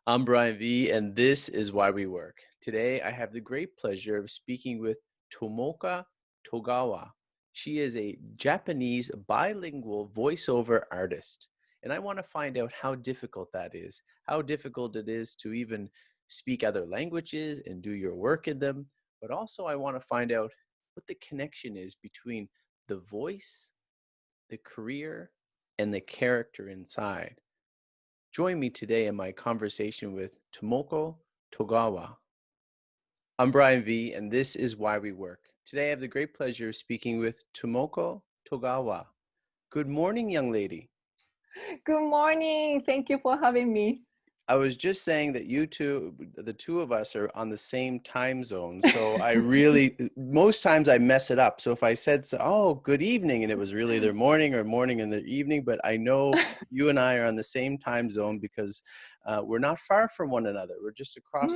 I'm BrianVee, and this is Why We Work. Today, I have the great pleasure of speaking with Tomoko Togawa. She is a Japanese bilingual voiceover artist, and I want to find out how difficult that is, how difficult it is to even speak other languages and do your work in them, but also I want to find out what the connection is between the voice, the career, and the character inside. Join me today in my conversation with Tomoko Togawa. I'm BrianVee, and this is Why We Work. Today I have the great pleasure of speaking with Tomoko Togawa. Good morning, young lady. Good morning. Thank you for having me. I was just saying that you two, the two of us, are on the same time zone. So most times I mess it up. So if I said, oh, good evening, and it was really their morning or morning and their evening, but I know you and I are on the same time zone because we're not far from one another. We're just across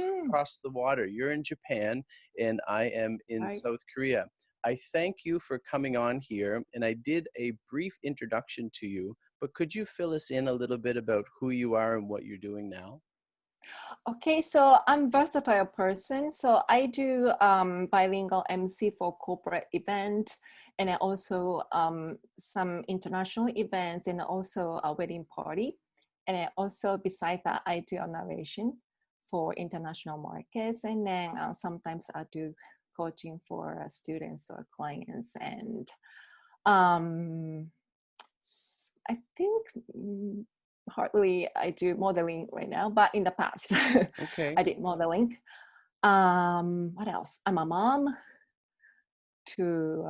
the water. You're in Japan and I am in South Korea. I thank you for coming on here, and I did a brief introduction to you, but could you fill us in a little bit about who you are and what you're doing now? Okay, so I'm a versatile person. So I do bilingual MC for corporate event, and I also some international events, and also a wedding party. And I also, beside that, I do a narration for international markets, and then sometimes I do coaching for students or clients, and I think hardly I do modeling right now, but in the past, Okay. I did modeling. What else? I'm a mom to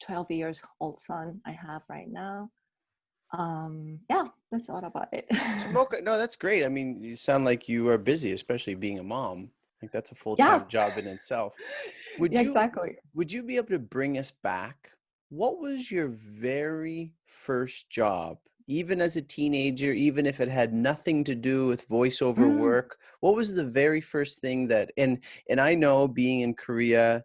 12 years old son I have right now. Yeah, that's all about it. Tomoko, no, that's great. I mean, you sound like you are busy, especially being a mom. Like that's a full-time job in itself. Yeah, exactly. Would you be able to bring us back? What was your very first job, even as a teenager, even if it had nothing to do with voiceover work? What was the very first thing and I know being in Korea,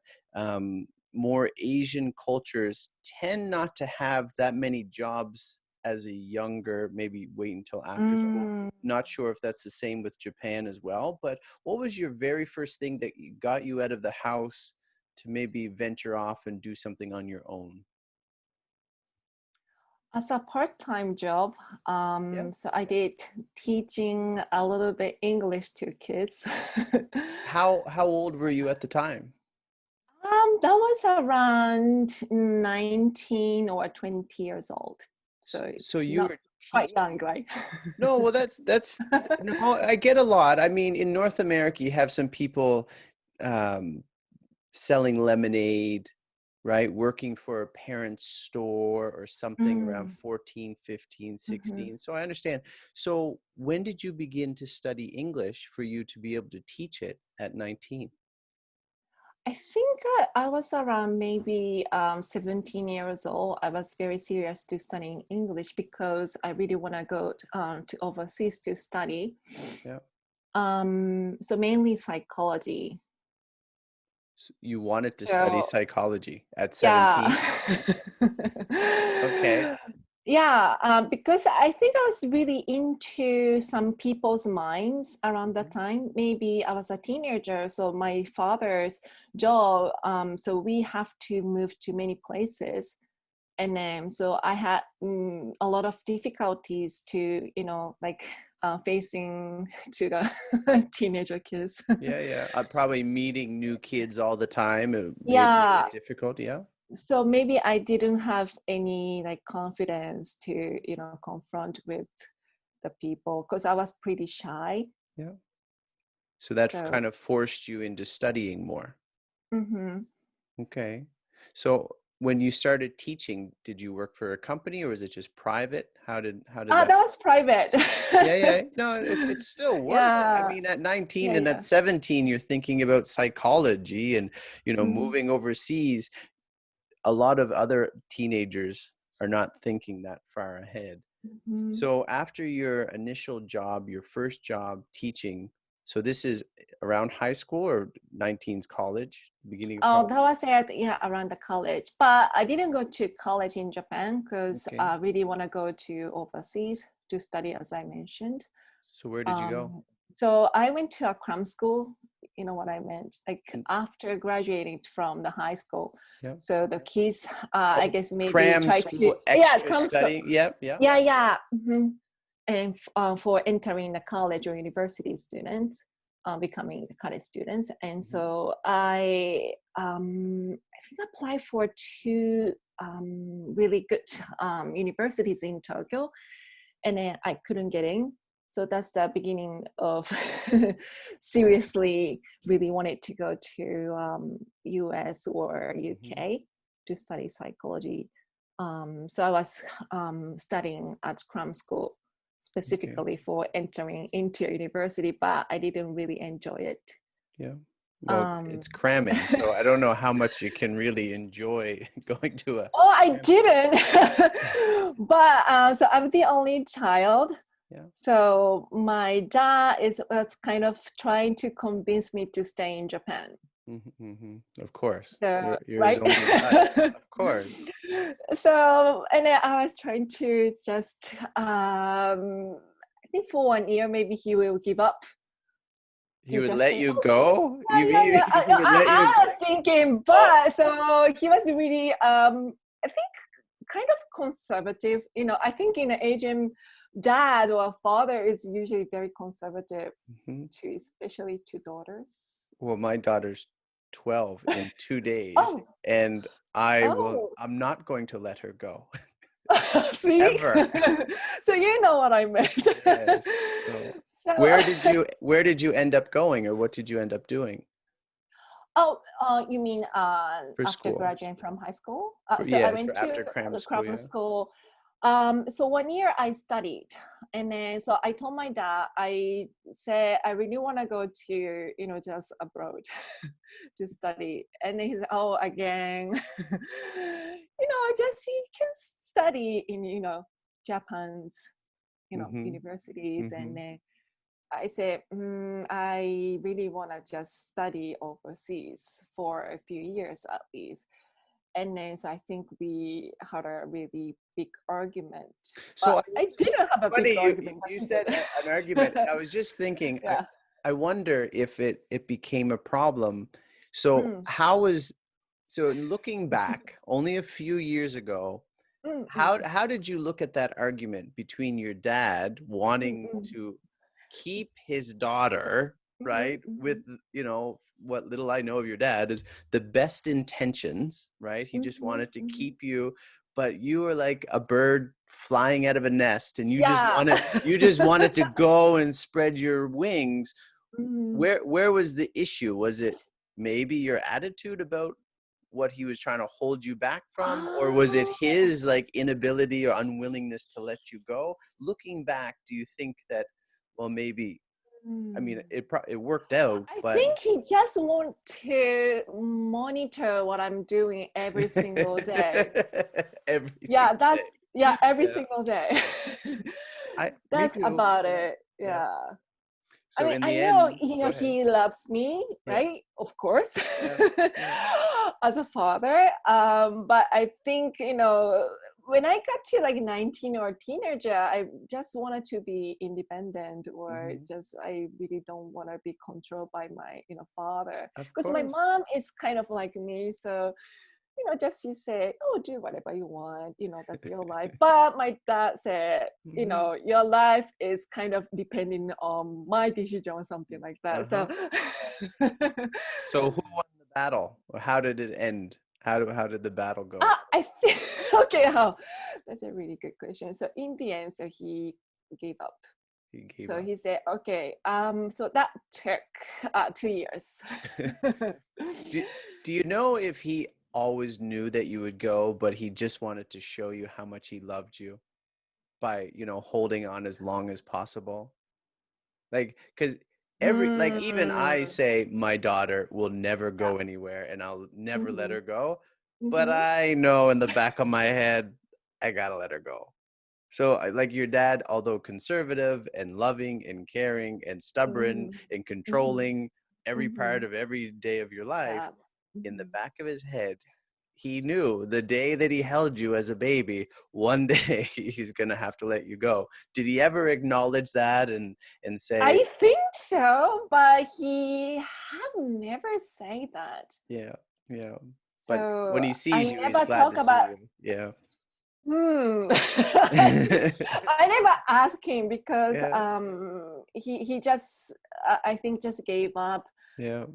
more Asian cultures tend not to have that many jobs as a younger, maybe wait until after school. Not sure if that's the same with Japan as well, but what was your very first thing that got you out of the house to maybe venture off and do something on your own? As a part-time job, Yeah. so I did teaching a little bit English to kids. How old were you at the time? That was around 19 or 20 years old. So So it's you not were quite teaching. young, right? No, well, that's no, I get a lot. I mean, in North America, you have some people um, selling lemonade, right? Working for a parent's store or something around 14, 15, Mm-hmm. 16. So I understand. So when did you begin to study English for you to be able to teach it at 19? I think I was around maybe 17 years old. I was very serious to studying English because I really want to go to overseas to study. Yeah. So mainly psychology. So you wanted to study So psychology at yeah. 17? Okay. Yeah, because I think I was really into some people's minds around that time. Maybe I was a teenager, so my father's job, so we have to move to many places. And then, so I had a lot of difficulties to, like facing to the teenager kids. Yeah, yeah. I'm probably meeting new kids all the time. It made Yeah, it difficult. Yeah. so maybe I didn't have any like confidence to, confront with the people because I was pretty shy. Yeah. So that So kind of forced you into studying more. mm-hmm. Okay. So when you started teaching, did you work for a company or was it just private? How did that? That was private. Yeah, yeah. No, it's still work. I Yeah, mean, at 19 yeah, and at yeah. 17, you're thinking about psychology and, Mm-hmm. moving overseas. A lot of other teenagers are not thinking that far ahead. Mm-hmm. So after your initial job, your first job teaching, so this is around high school or 19's college, beginning of Oh, college? that was it, yeah, around the college. But I didn't go to college in Japan because Okay. I really want to go to overseas to study, as I mentioned. So where did you go? So I went to a cram school. You know what I meant? Like after graduating from the high school. Yeah. So the kids, I guess maybe cram try school, to extra cram school. studying. Yep. Yeah. Yeah, yeah. And for entering the college or university students, becoming the college students. And so I think applied for two really good universities in Tokyo, and then I couldn't get in. So that's the beginning of seriously really wanted to go to US or UK to study psychology. So I was studying at cram school specifically for entering into university, but I didn't really enjoy it. Yeah. Well, it's cramming, so I don't know how much you can really enjoy going to a. Oh, I didn't. But so I'm the only child. Yeah. So my dad was kind of trying to convince me to stay in Japan. Of course. So, You're right? his only child. Of course. So, and then I was trying to just, I think for 1 year, maybe he will give up. He would let you go? I was thinking, but so he was really, I think, kind of conservative. You know, I think in an Asian dad or father is usually very conservative, especially to daughters. Well, my daughter's 12 in 2 days, and I'm not going to let her go. See? Ever. So you know what I meant. Yes. So, where did you end up going, or what did you end up doing? Oh, you mean after school. graduating from high school? Yes, I went to after cram school. School. So 1 year I studied, and then so I told my dad, I said I really want to go to just abroad to study, and then he said, oh, again, just you can study in Japan's universities, and then I said I really want to just study overseas for a few years at least. And then, so I think we had a really big argument. So I didn't have a big argument. You said an argument. And I was just thinking, I wonder if it became a problem. So so looking back only a few years ago, how did you look at that argument between your dad wanting to keep his daughter, right, with what little I know of your dad is the best intentions, right? He just wanted to keep you, but you were like a bird flying out of a nest, and you just wanted to go and spread your wings. Where was the issue? Was it maybe your attitude about what he was trying to hold you back from, or was it his like inability or unwillingness to let you go? Looking back, do you think that, well, maybe, I mean, it worked out, but I think he just wants to monitor what I'm doing every single day. Every single day. That's about it. Yeah. So I mean, I know, he loves me, right? Of course, as a father. But I think, when I got to like 19 or a teenager, I just wanted to be independent, or I really don't want to be controlled by my, father. Because my mom is kind of like me. So, just you say, oh, do whatever you want, that's your life. But my dad said, your life is kind of depending on my decision or something like that. So who won the battle? Or how did it end? How did the battle go? I think, that's a really good question. So in the end, so he gave up. He said, okay, so that took 2 years. Do you know if he always knew that you would go, but he just wanted to show you how much he loved you by, holding on as long as possible? Like, because even I say my daughter will never go anywhere, and I'll never let her go, but I know in the back of my head, I gotta let her go. So like your dad, although conservative and loving and caring and stubborn and controlling every part of every day of your life, in the back of his head, he knew the day that he held you as a baby, one day he's going to have to let you go. Did he ever acknowledge that and say, I think so, but he have never said that. yeah, yeah. But when So he I sees you, he's never glad talk to see about. you. Yeah. I never asked him because Yeah. he just I think just gave up Yeah.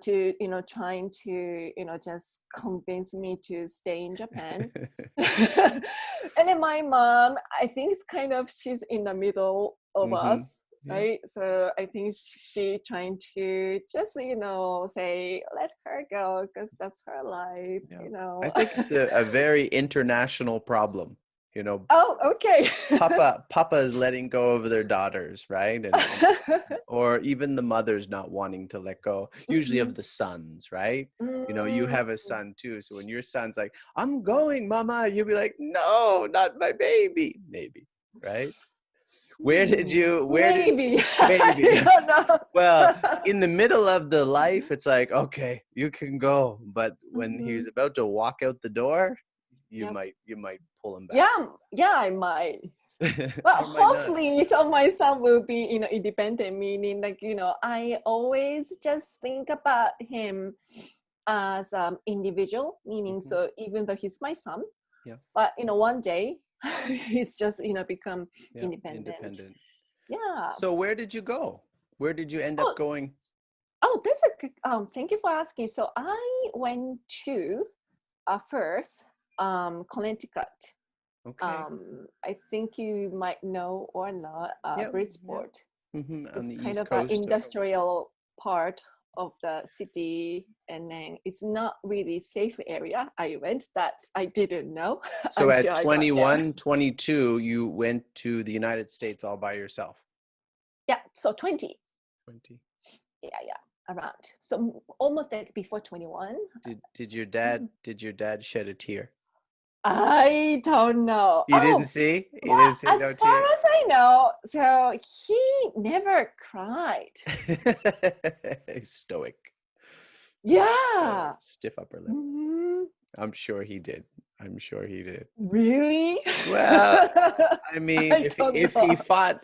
to trying to just convince me to stay in Japan. And then my mom, I think it's kind of she's in the middle of Mm-hmm. us, Yeah. right? So I think she trying to just say let her go because that's her life, Yeah. I think it's a very international problem. You know, Oh, okay. Papa is letting go of their daughters, right? And or even the mothers not wanting to let go, usually of the sons, right? You know, you have a son too. So when your son's like, I'm going, mama, you'll be like, no, not my baby, maybe, right? Maybe. Maybe. I don't know. Well, in the middle of the life, it's like, okay, you can go. But when he's about to walk out the door, you Yep. might pull him back. Yeah, I might. But Or might not. hopefully, so my son will be, independent. Meaning, like, I always just think about him as individual. Meaning, Mhm. so even though he's my son, Yeah. but one day he's just become Yeah. independent. Independent. Yeah. So where did you go? Where did you end up Oh, going? that's a good. Thank you for asking. So I went to first Connecticut. Okay. I think you might know or not, Yeah. Yeah. Bridgeport. On It's the kind East of an Coast. industrial part of the city, and then it's not really safe area. I didn't know So until at I got there. 21, 22, you went to the United States all by yourself. Yeah, so 20. 20. Yeah, around. So almost like before 21. Did your dad shed a tear? I don't know. You didn't Oh, see? You well, didn't see as no far tear? as I know, so he never cried. Stoic. Yeah. Stiff upper lip. Mhm. I'm sure he did. I'm sure he did. Really? Well, I mean, I don't know.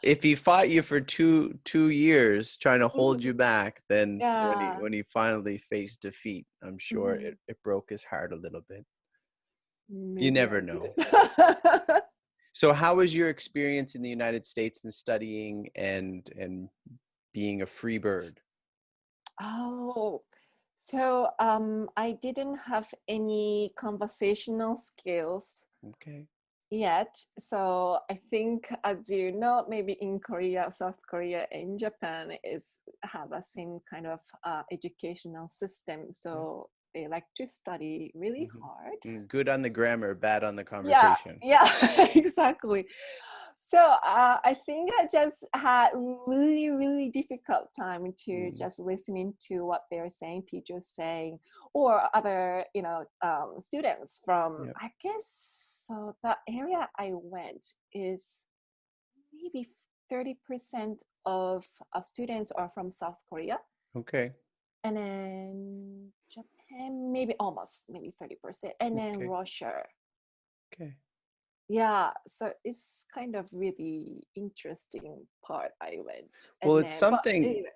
if he fought you for two years trying to hold you Mhm. back, then Yeah. when he finally faced defeat, I'm sure Mhm. it broke his heart a little bit. You Maybe never I know. did. So how was your experience in the United States and studying and being a free bird? Oh, so I didn't have any conversational skills Okay. yet. So I think, as you know, maybe in Korea, South Korea, and Japan is have the same kind of educational system. Yeah. So they like to study really hard. Good on the grammar, bad on the Yeah, conversation. yeah, exactly. So I think I just had really, really difficult time to Mm, just listening to what they're saying, teachers saying, or other, students from, yeah. I guess, so the area I went is maybe 30% of students are from South Korea. Okay. And then Japan, maybe 30%. And then Okay. Russia. Okay. Yeah, so it's kind of really interesting part I went. Well, And it's then, but anyway.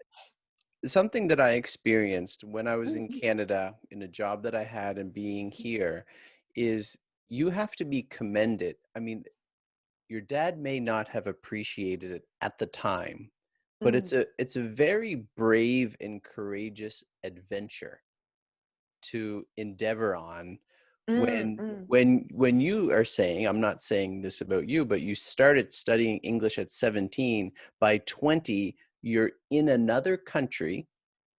something that I experienced when I was in Mhm, Canada in a job that I had and being here is you have to be commended. I mean, your dad may not have appreciated it at the time, but mm, it's a very brave and courageous adventure to endeavor on mm, mm, when you are saying, I'm not saying this about you, but you started studying English at 17, by 20 you're in another country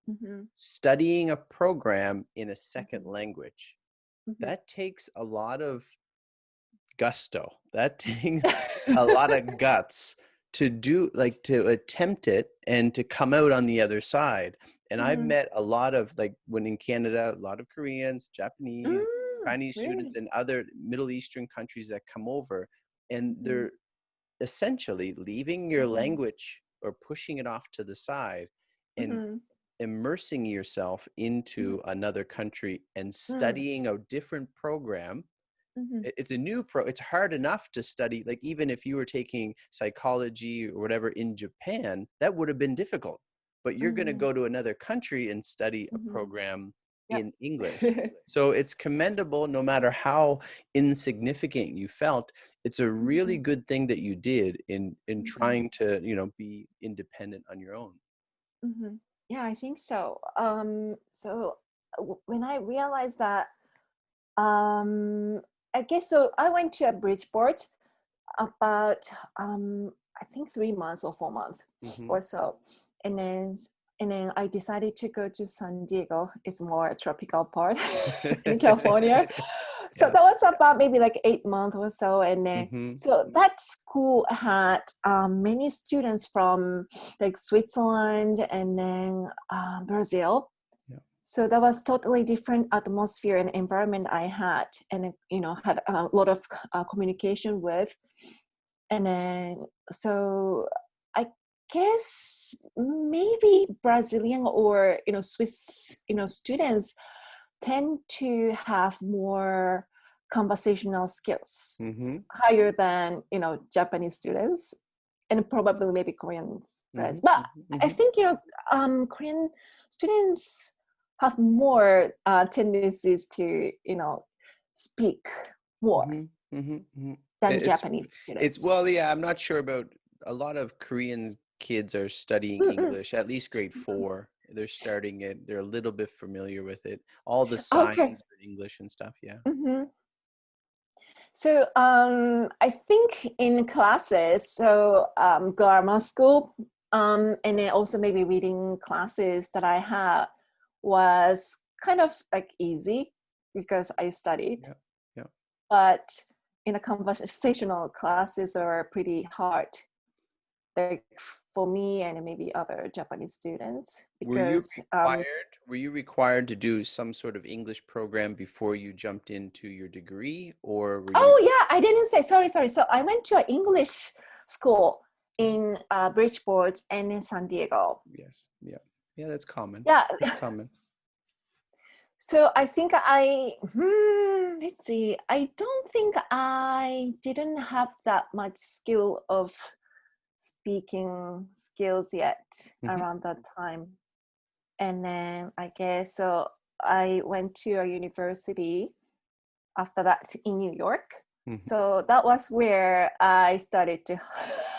mhm, studying a program in a second mhm, language. mhm, That takes a lot of gusto. That takes a lot of guts to do, like, to attempt it and to come out on the other side. And I've mhm, met a lot of, like, when in Canada, a lot of Koreans, Japanese, Chinese students, really? and other Middle Eastern countries that come over, and Mhm, they're essentially leaving your mhm, language or pushing it off to the side and mhm, immersing yourself into another country and studying a different program. It's a new it's hard enough to study, like even if you were taking psychology or whatever in Japan, that would have been difficult. But you're going to go to another country and study a program in English. So it's commendable, no matter how insignificant you felt. It's a really good thing that you did in trying to, you know, be independent on your own. Yeah, I think so. When I realized that, I guess so. I went to a Bridgeport about I think 3 months or 4 months or so, and then I decided to go to San Diego. It's more a tropical part in California. So that was about maybe like 8 months or so, and then so that school had many students from like Switzerland and then Brazil. So that was totally different atmosphere and environment I had, and you know, had a lot of communication with. And then so I guess maybe Brazilian or, you know, Swiss, you know, students tend to have more conversational skills higher than, you know, Japanese students, and probably maybe Korean friends. But I think, you know, Korean students have more tendencies to, you know, speak more than Japanese students. It's, well, yeah, I'm not sure about, a lot of Korean kids are studying English, at least grade 4. They're starting it. They're a little bit familiar with it. All the signs are English and stuff. Yeah. So I think in classes, so grammar school, and then also maybe reading classes that I had was kind of like easy because I studied. But in the conversational classes are pretty hard, like for me and maybe other Japanese students. Because were you required to do some sort of English program before you jumped into your degree, or were you? Oh yeah, I didn't say. Sorry. So I went to an English school in Bridgeport and in San Diego. Yes. Yeah. That's common. Yeah. That's common. So I think let's see. I don't think I didn't have that much skill of speaking skills yet around that time. And then I guess so I went to a university after that in New York. So that was where I started to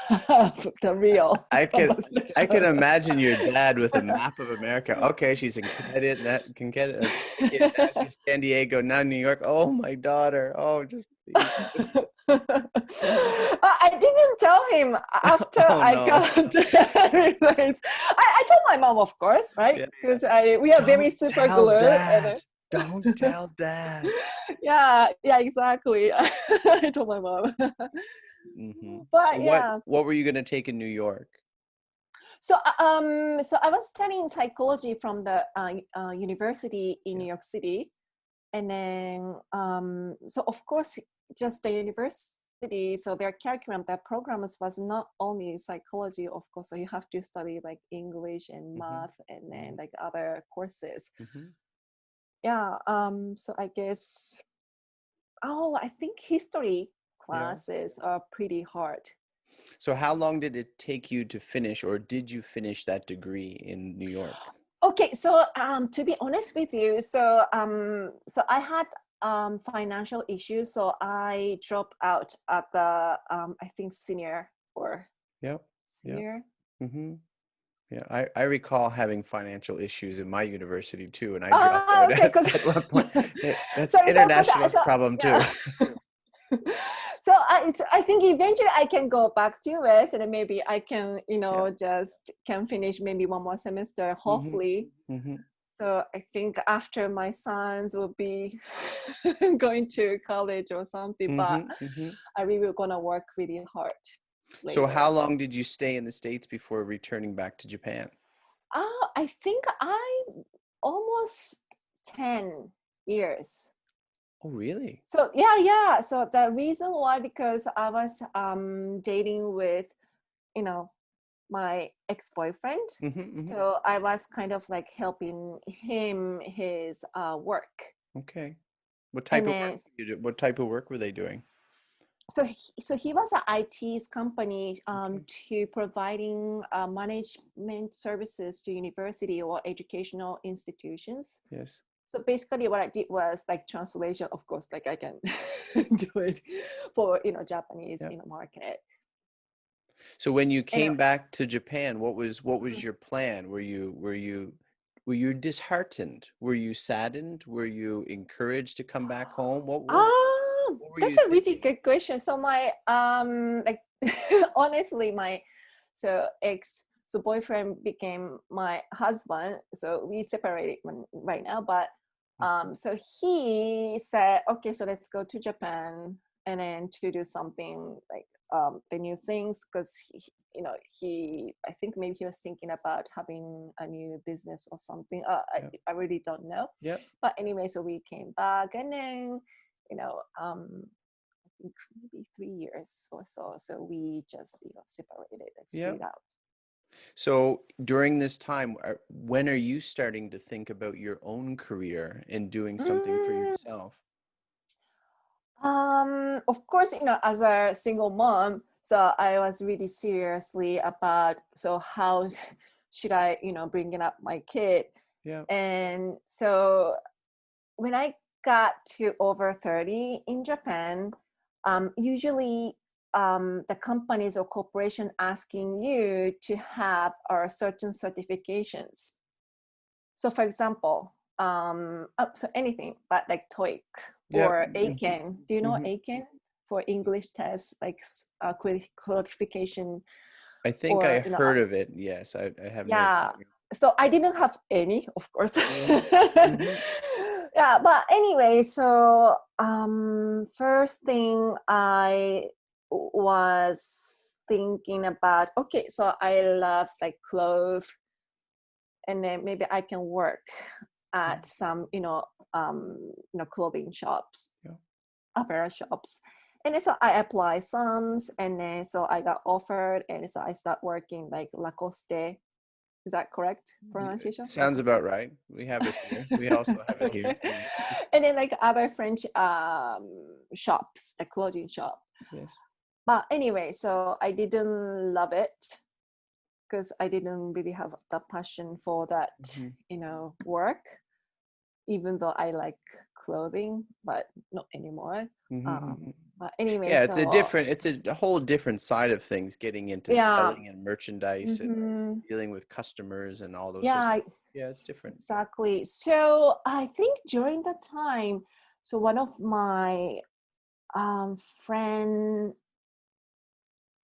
have the real I can imagine your dad with a map of America. Okay, she's in Connecticut, now she's San Diego, now New York. Oh, my daughter. Oh, just please. I didn't tell him after I got realized. I told my mom, of course, right? Because we are very super glue. Don't tell dad. Yeah, exactly. I told my mom. But so what were you going to take in New York? So I was studying psychology from the university in New York City, and then so of course just the university, so their curriculum, their programs was not only psychology, of course, so you have to study like English and math and then like other courses. So I guess I think history classes are pretty hard. So how long did it take you to finish, or did you finish that degree in New York? Okay, so to be honest with you, so I had financial issues, so I dropped out at the I think senior or senior. Yeah, I recall having financial issues in my university too, and I dropped out at one point. That's an international problem too. So I think eventually I can go back to US, and then maybe I can, just can finish maybe one more semester, hopefully. So I think after my sons will be going to college or something, but I really gonna work really hard later. So how long did you stay in the States before returning back to Japan? I think almost 10 years. Oh, really? So yeah. So the reason why, because I was dating with, my ex-boyfriend. Mm-hmm. So I was kind of like helping him his work. Okay. What type And of work then did you do? What type of work were they doing? so he was an IT company Okay. to providing management services to university or educational institutions. Yes. So basically what I did was like translation, of course, like I can do it for, Japanese, Yeah. market. So when you And came back to Japan, what was your plan? Were you disheartened? Were you saddened? Were you encouraged to come back home? What were that's you a really thinking? good question. So my like honestly, my boyfriend became my husband. So we separated right now, but so he said, okay, so let's go to Japan and then to do something like the new things, because he I think maybe he was thinking about having a new business or something. Yeah. I really don't know. Yeah. But anyway, so we came back, and then I think maybe 3 years or so. So we just separated and Yeah. split out. So during this time, when are you starting to think about your own career and doing something for Mm, yourself? of course, as a single mom, so I was really seriously about, so how should I, bringing up my kid. Yeah. And so when I got to over 30 in Japan, usually the companies or corporation asking you to have certain certifications. So for example, so anything, but like TOEIC Yeah. or ACAN. Do you know Hmm. ACAN for English tests, like qualification, I think I or heard of it. Yes, I have no yeah. experience. So I didn't have any, of course. Yeah. Hmm. Yeah, but anyway, so first thing I was thinking about, okay, so I love like clothes, and then maybe I can work at some clothing shops, Yeah. apparel shops. And then so I applied some, and then so I got offered, and so I start working like Lacoste. Is that correct pronunciation? Sounds Lacoste. about right. We have it here. We also have it here. Okay. And then like other French shops, the clothing shop. Yes. But anyway, so I didn't love it because I didn't really have the passion for that, Hmm. work, even though I like clothing, but not anymore. Hmm. But anyway, Yeah, it's so a whole different side of things, getting into yeah, selling and merchandise and hmm dealing with customers and all those sorts of yeah, things. Yeah, it's different. exactly. So I think during that time, so one of my friend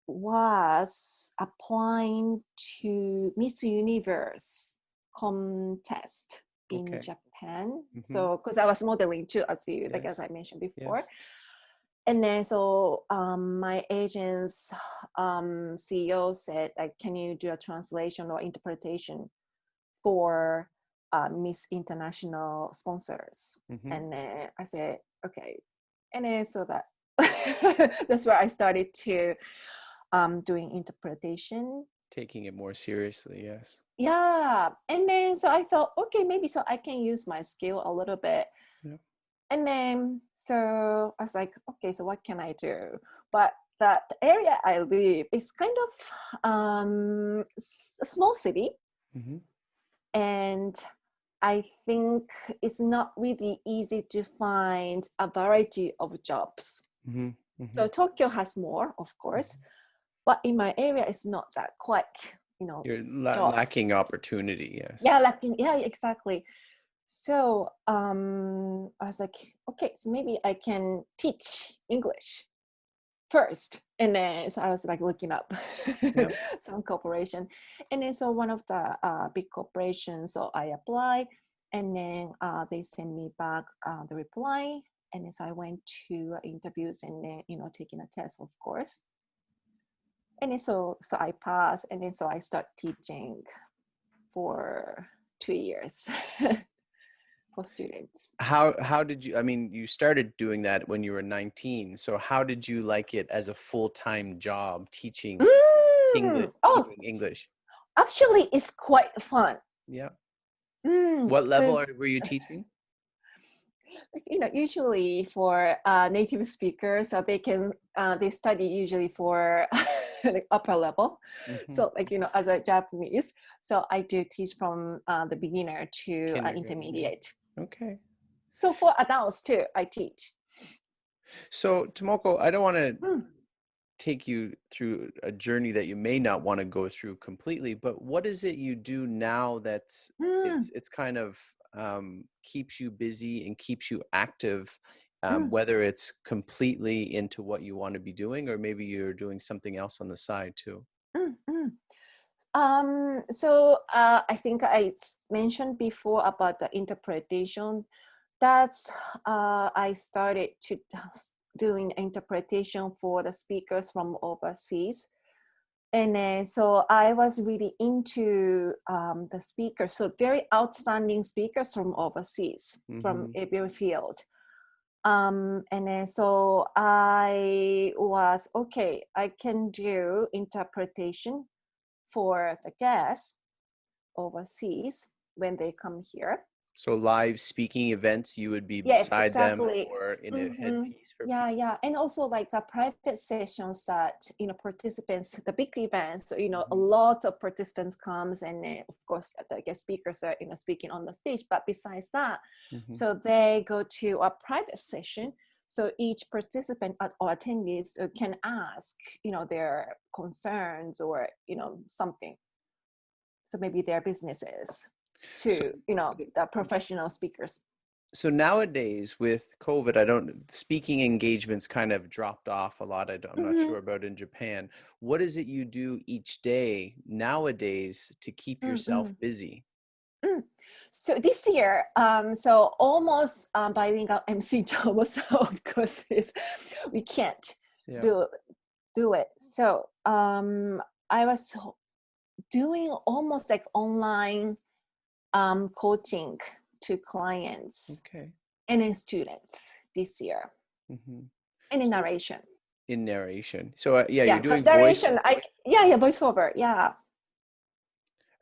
was applying to Miss Universe contest in Okay. Japan. Hmm. So because I was modeling too, as Yes. I mentioned before. Yes. And then so my agent's CEO said, like, can you do a translation or interpretation for Miss International sponsors? Hmm. And then I said, okay. And then so that that's where I started to doing interpretation. Taking it more seriously. Yes. Yeah. And then so I thought, okay, maybe so I can use my skill a little bit. Yeah. And then so I was like, okay, so what can I do? But that area I live is kind of a small city. Hmm. And I think it's not really easy to find a variety of jobs. Hmm. Hmm. So Tokyo has more, of course, but in my area, it's not that quite, You're jobs. lacking opportunity. Yes. Yeah, like yeah, exactly. So I was like, okay, so maybe I can teach English first. And then so I was like looking up Yeah. some corporation. And then so one of the big corporations, so I applied, and then they sent me back the reply. And then so I went to interviews, and then, taking a test, of course. And then so I passed, and then so I start teaching for 2 years for students. How did you, I mean, you started doing that when you were 19. So how did you like it as a full-time job teaching Mm, people? Oh, teaching English? actually, it's quite fun. Yeah. What level Because were you teaching? usually for native speakers, so they study usually for like upper level. Mm-hmm. So as a Japanese, so I do teach from the beginner to Kindergarten. intermediate. Okay. So for adults too, I teach. So Tomoko, I don't want to take you through a journey that you may not want to go through completely, but what is it you do now that's it's kind of keeps you busy and keeps you active, whether it's completely into what you want to be doing or maybe you're doing something else on the side too? So I think I mentioned before about the interpretation. That's I started to doing interpretation for the speakers from overseas. And so I was really into the speakers, so very outstanding speakers from overseas, from every field. And then so I was, okay, I can do interpretation for the guests overseas when they come here. So live speaking events, you would be Yes, beside them exactly. or in a headpiece for Yeah, people? yeah. And also like the private sessions that, participants, the big events, a lot of participants comes and of course the guest speakers are, speaking on the stage. But besides that, so they go to a private session. So each participant or attendees can ask, their concerns or, something. So maybe their businesses So, to, the professional speakers. so nowadays with COVID, speaking engagements kind of dropped off a lot. I'm not sure about in Japan. What is it you do each day nowadays to keep yourself busy? So this year, so almost bilingual MC job. So of course, we can't do it. So I was doing almost like online coaching to clients and then students this year, and in narration. In narration. So you're Because doing voice. narration, voiceover, yeah.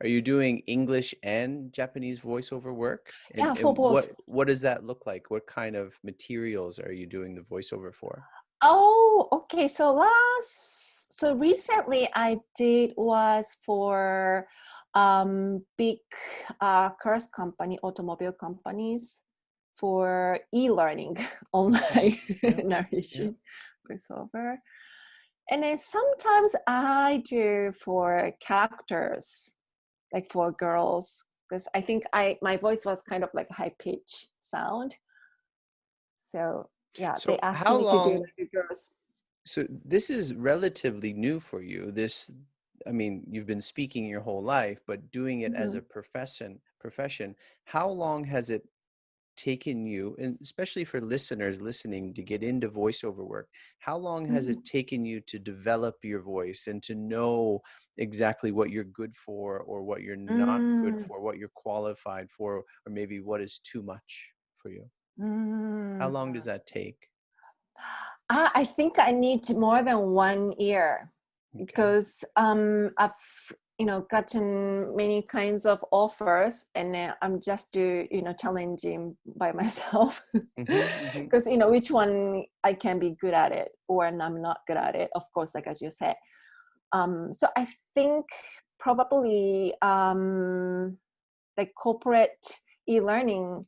Are you doing English and Japanese voiceover work? And For both. What does that look like? What kind of materials are you doing the voiceover for? Oh, okay. So recently I did was for big cars company, automobile companies, for e-learning online narration voiceover. And then sometimes I do for characters, like for girls, because I think my voice was kind of like high pitch sound. So yeah, So they asked how me to do long? like girls. So this is relatively new for you. I mean, you've been speaking your whole life, but doing it as a profession, how long has it taken you, and especially for listeners listening to get into voiceover work, how long has it taken you to develop your voice and to know exactly what you're good for or what you're not good for, what you're qualified for, or maybe what is too much for you? How long does that take? I think I need more than 1 year because I've gotten many kinds of offers, and I'm just challenging by myself because which one I can be good at it or I'm not good at it, of course, like as you said. So I think probably like corporate e-learning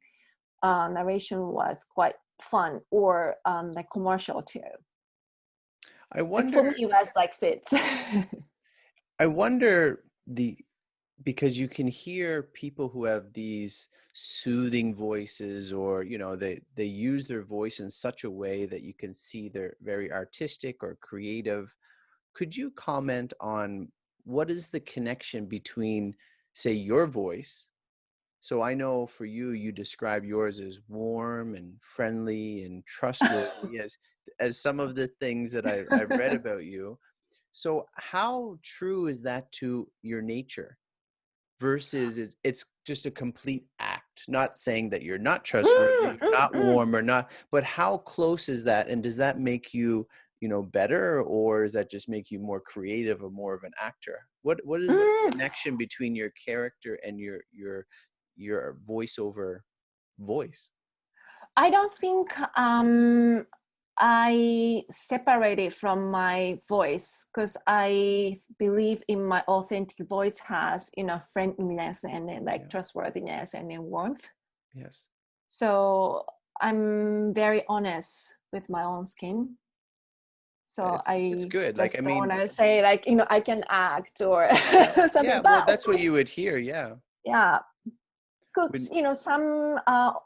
narration was quite fun, or like commercial too. I Like for wonder, me, it was like fits. I wonder because you can hear people who have these soothing voices, or they use their voice in such a way that you can see they're very artistic or creative. Could you comment on what is the connection between, say, your voice? So I know for you, you describe yours as warm and friendly and trustworthy as some of the things that I've read about you. So how true is that to your nature versus it's just a complete act? Not saying that you're not trustworthy, you're not warm or not, but how close is that? And does that make you better, or does that just make you more creative or more of an actor? What is the connection between your character and your voiceover voice? I don't think I separated from my voice, because I believe in my authentic voice has, friendliness and then like trustworthiness and then warmth. Yes. So I'm very honest with my own skin. So It's I good. just Like, I don't mean, want to say like, I can act or something. yeah, well, But of that's what course, you would hear. Yeah. yeah, When, because some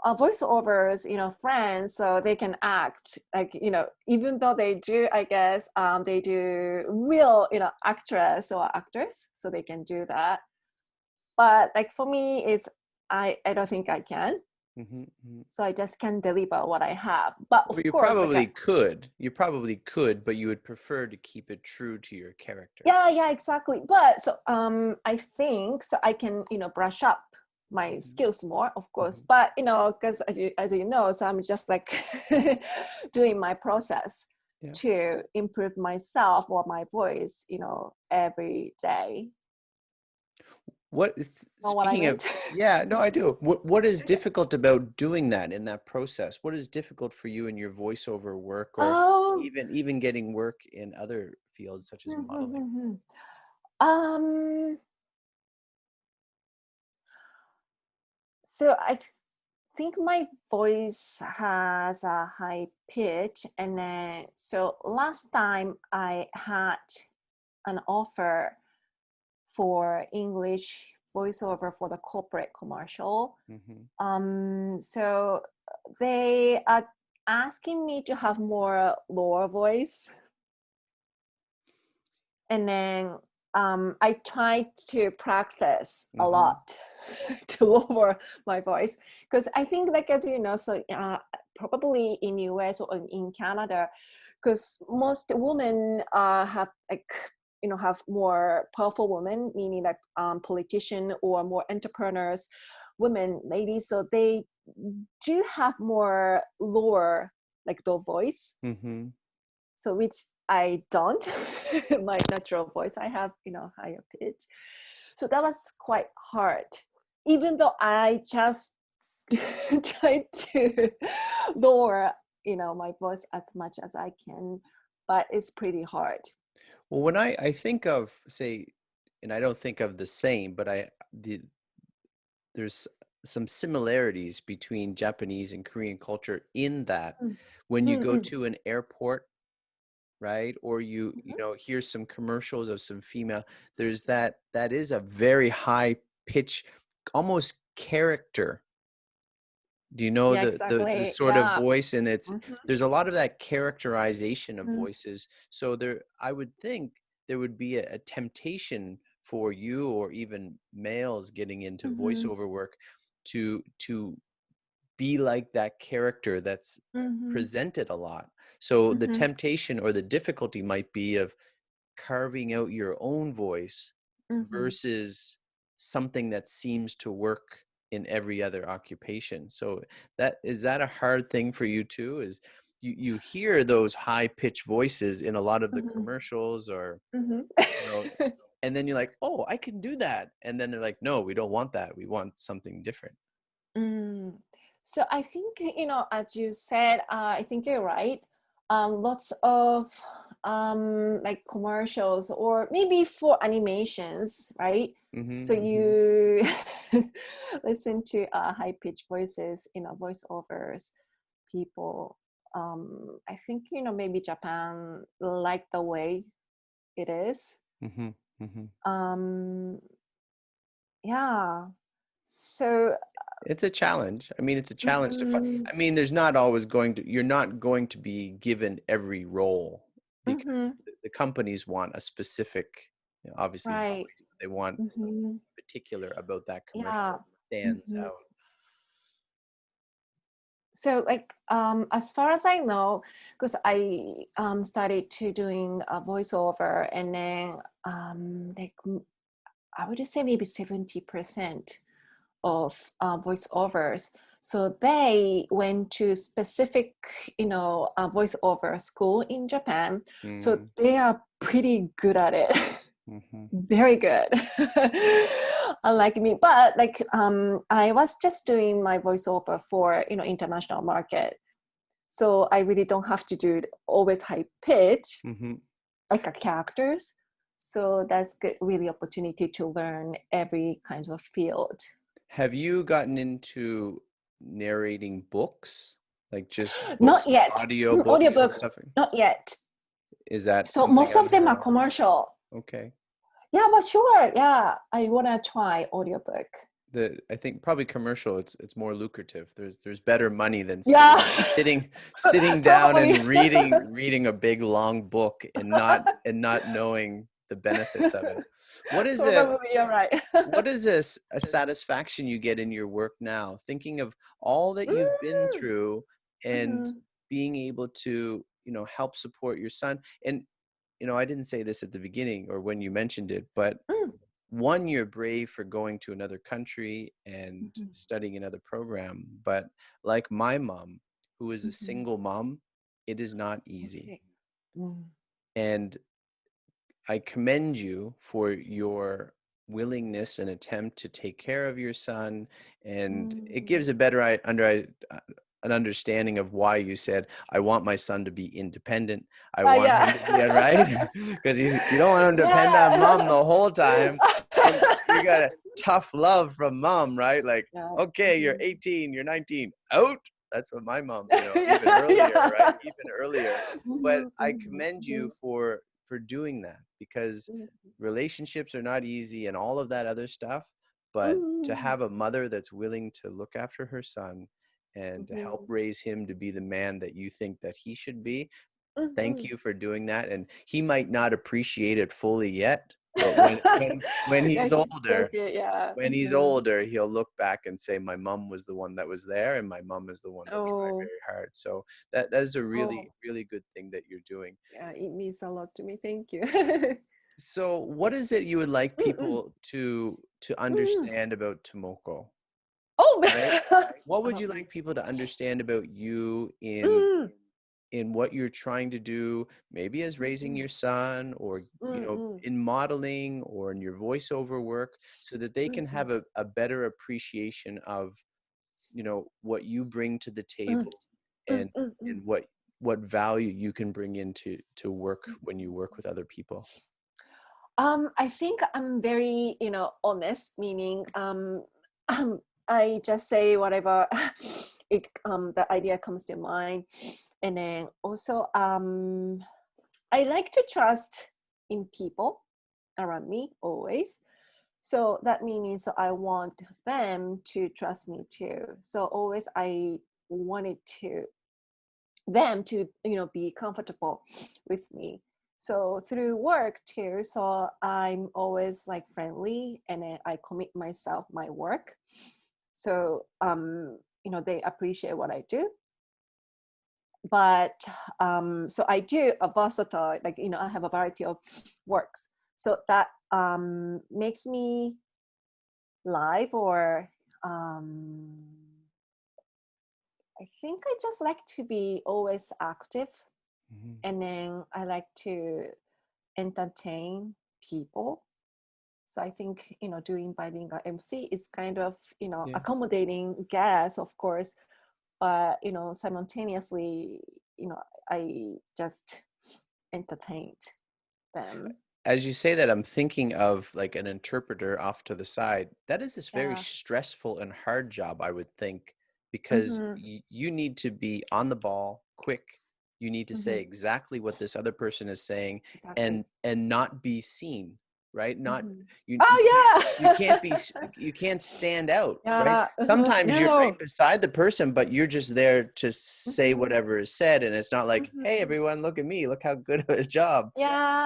voiceovers, friends, so they can act like, even though they do, I guess, they do real, actress or actors, so they can do that. But like for me, is I don't think I can. mhm, mhm. So I just can deliver what I have. But Well, of course, like you probably could, but you would prefer to keep it true to your character. yeah, exactly. But so I think so I can, brush up my Mhm, skills more, of course. mhm. But because as you know, so I'm just like doing my process Yeah. to improve myself or my voice, every day. What is, Know what I speaking mean? of, yeah, no, I do. What is difficult about doing that in that process? What is difficult for you in your voiceover work, or Oh. even getting work in other fields such as modeling? um. So I think my voice has a high pitch, and then so last time I had an offer for English voiceover for the corporate commercial. Hmm. So they are asking me to have more lower voice, and then I tried to practice a Hmm. lot to lower my voice, because I think, like, as you know, so probably in US or in Canada, because most women have like have more powerful women, meaning like politician or more entrepreneurs, women, ladies, so they do have more lower, like low voice, Hmm. so which I don't. My natural voice, I have higher pitch, so that was quite hard, even though I just tried to lower my voice as much as I can, but it's pretty hard. Well, when I think of, say, and I don't think of the same, but there's some similarities between Japanese and Korean culture in that Mm. when you go Mm-mm. to an airport, right, or you Mhm. hear some commercials of some female, there's that is a very high pitch, almost character. Do you know Yeah, the exactly. sort of Yeah. voice? And Mhm. there's a lot of that characterization of Mm. voices. So I would think there would be a temptation for you, or even males getting into Mhm. voiceover work, to be like that character that's Mhm. presented a lot. So the Mhm. temptation or the difficulty might be of carving out your own voice Mhm. versus something that seems to work in every other occupation. So that a hard thing for you too? Is you hear those high pitched voices in a lot of the Mhm. commercials, or Mhm. you know, and then you're like, oh, I can do that. And then they're like, no, we don't want that. We want something different. Mm. So I think, as you said, I think you're right. Lots of like commercials or maybe for animations, right? So Hmm. Hmm. you listen to high pitched voices, voiceovers, people. I think, maybe Japan like the way it is. Hmm. Hmm. Um, yeah. So, It's a challenge. I mean, it's a challenge to find. mhm, I mean, there's not always you're not going to be given every role, because mhm. the companies want a specific, obviously Right. voice, but they want something Mhm. particular about that commercial Yeah. that stands Mhm. out. So like as far as I know, because I started to doing a voiceover, and then like I would just say maybe 70% of voiceovers. So they went to specific, voiceover school in Japan. So Mm, they are pretty good at it. mhm. Very good. Unlike me, but like I was just doing my voiceover for international market, so I really don't have to do always high pitch Mhm. like a characters. So that's good, really opportunity to learn every kind of field. Have you gotten into narrating books? Like just Not books, yet. audio books and Audiobooks, stuff? not yet. Is that So something most on of the them are horizon? commercial. Okay. Yeah, but sure. Yeah, I wanna try audiobook. I think probably commercial, it's more lucrative. There's better money than Yeah, sitting down probably. and reading a big long book and not knowing the benefits of it. What is it? Probably you're right. What is this a satisfaction you get in your work now, thinking of all that you've been Mm, through and mhm, being able to, help support your son? And, I didn't say this at the beginning or when you mentioned it, but mm, one, you're brave for going to another country and mhm. studying another program. But like my mom, who is a Mhm. single mom, it is not easy. Okay. Mm. And I commend you for your willingness and attempt to take care of your son. And it Mm. gives a better an understanding of why you said, I want my son to be independent. I want Yeah. him to be all right. Because you don't want him to depend on mom Yeah. the whole time. And you got a tough love from mom, right? Like, Yeah. okay, you're Mhm. 18, you're 19, out. That's what my mom, even Yeah. earlier, right? Yeah. Even earlier. But Mhm, I mhm, commend you mhm, for doing that, because mhm, relationships are not easy and all of that other stuff. But to mhm, have a mother that's willing to look after her son and to help mhm, raise him to be the man that you think that he should be, thank mhm. you for doing that. And he might not appreciate it fully yet, but when Yeah, he's he's so older, good. Yeah. when he's Mhm. older, he'll look back and say, my mom was the one that was there, and my mom is the one that tried Oh, very hard. So that is a really, oh, really good thing that you're doing. yeah, it means a lot to me. Thank you. So what is it you would like Mm, mm, people to mm. understand about Tomoko, Oh, right? What would about you me. like people to understand about you Mm, in what you're trying to do, maybe as mm, raising mm, your son, or mm, mm, in modeling or in your voiceover work, so that they mm, can mm, have a better appreciation of, what you bring to the mm, table, mm, and mm, mm. and what value you can bring into to work when you work with other people. I think I'm very, honest, meaning I just say whatever the idea comes to mind. And then also I like to trust in people around me always. So that means I want them to trust me too. So always I wanted to them to be comfortable with me, so through work too. So I'm always like friendly, and then I commit myself my work, so they appreciate what I do. But so I do a versatile, like I have a variety of works, so that makes me live, or um I think I just like to be always active, Mhm. and then I like to entertain people. So I think doing bilingual MC is kind of Yeah. accommodating guests, of course, but simultaneously I just entertained them. As you say that, I'm thinking of like an interpreter off to the side. That is this very Yeah. stressful and hard job, I would think, because Mm-hmm. you need to be on the ball, quick. You need to say Mm-hmm. exactly what this other person is saying, Exactly. and not be seen, right? Not Mm-hmm. you you can't Oh you can't yeah. you can't stand out, right? Yeah. Sometimes you're right No. beside the person, but you're just there to say Mm-hmm. whatever is said, and it's not like, hey, Mm-hmm. everyone, look at me, look how good of a job.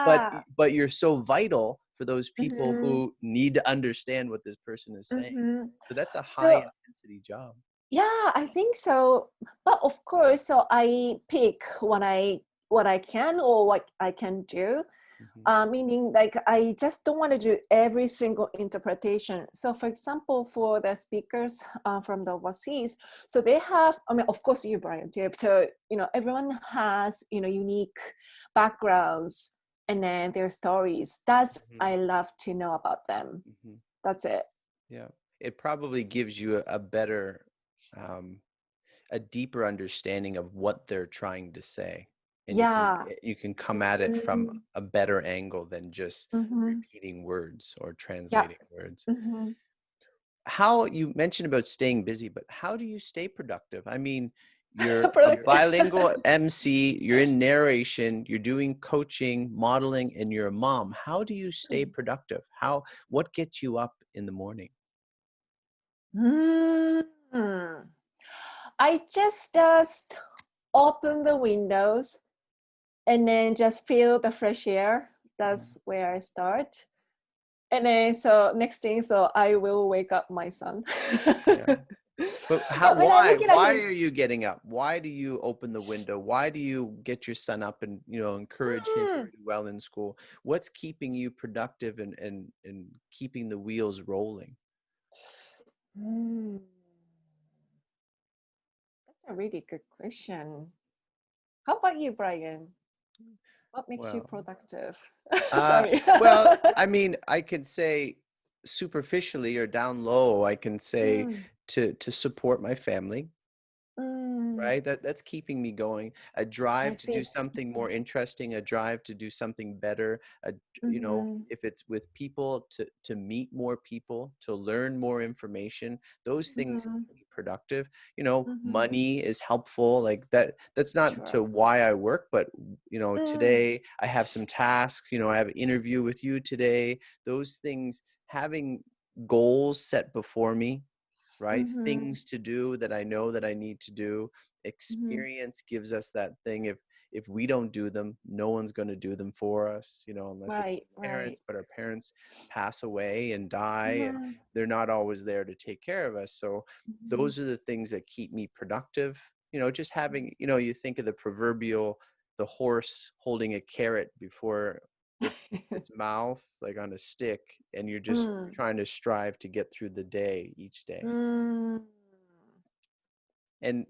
but Yeah. but you're so vital for those people Mm-hmm. who need to understand what this person is saying. Mm-hmm. So that's a high So intensity job. yeah, I think so. But of course, so I pick what I can, or what I can do. Meaning like I just don't want to do every single interpretation. So for example, for the speakers from the overseas, so they have, I mean, of course you, Brian, too. So, everyone has, unique backgrounds and then their stories. That's, I love to know about them. That's it. Yeah. It probably gives you a better, a deeper understanding of what they're trying to say. And you can come at it from a better angle than just repeating words or translating words. How, you mentioned about staying busy, but how do you stay productive? I mean, you're a bilingual MC, you're in narration, you're doing coaching, modeling, and you're a mom. How do you stay productive? What gets you up in the morning? I just open the windows and then just feel the fresh air. That's where I start. And then so next thing, so I will wake up my son. But why are you getting up? Why do you open the window? Why do you get your son up and, encourage him to do well in school? What's keeping you productive and keeping the wheels rolling? That's a really good question. How about you, Brian? What makes you productive? Sorry. Well, I mean, I could say superficially or down low, I can say to support my family. Right? That's keeping me going. A drive to do something more interesting, a drive to do something better, if it's with people, to meet more people, to learn more information, those things can be productive. Money is helpful. Like that's not to why I work, but today I have some tasks, I have an interview with you today. Those things, having goals set before me, right? Things to do that I know that I need to do. Experience gives us that thing. If we don't do them, no one's going to do them for us, unless it's parents, but our parents pass away and die, and they're not always there to take care of us. So those are the things that keep me productive. Just having, you think of the horse holding a carrot before its mouth, like on a stick, and you're just trying to strive to get through the day each day. And